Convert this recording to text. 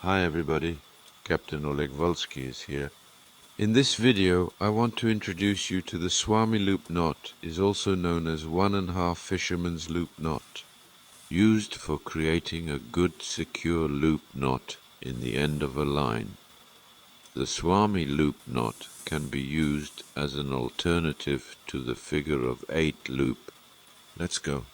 Hi everybody, Captain Oleg Volsky is here. In this video I want to introduce you to the swami loop knot, is also known as 1½ fisherman's loop knot, used for creating a good secure loop knot in the end of a line. The swami loop knot can be used as an alternative to the figure of 8 loop. Let's go.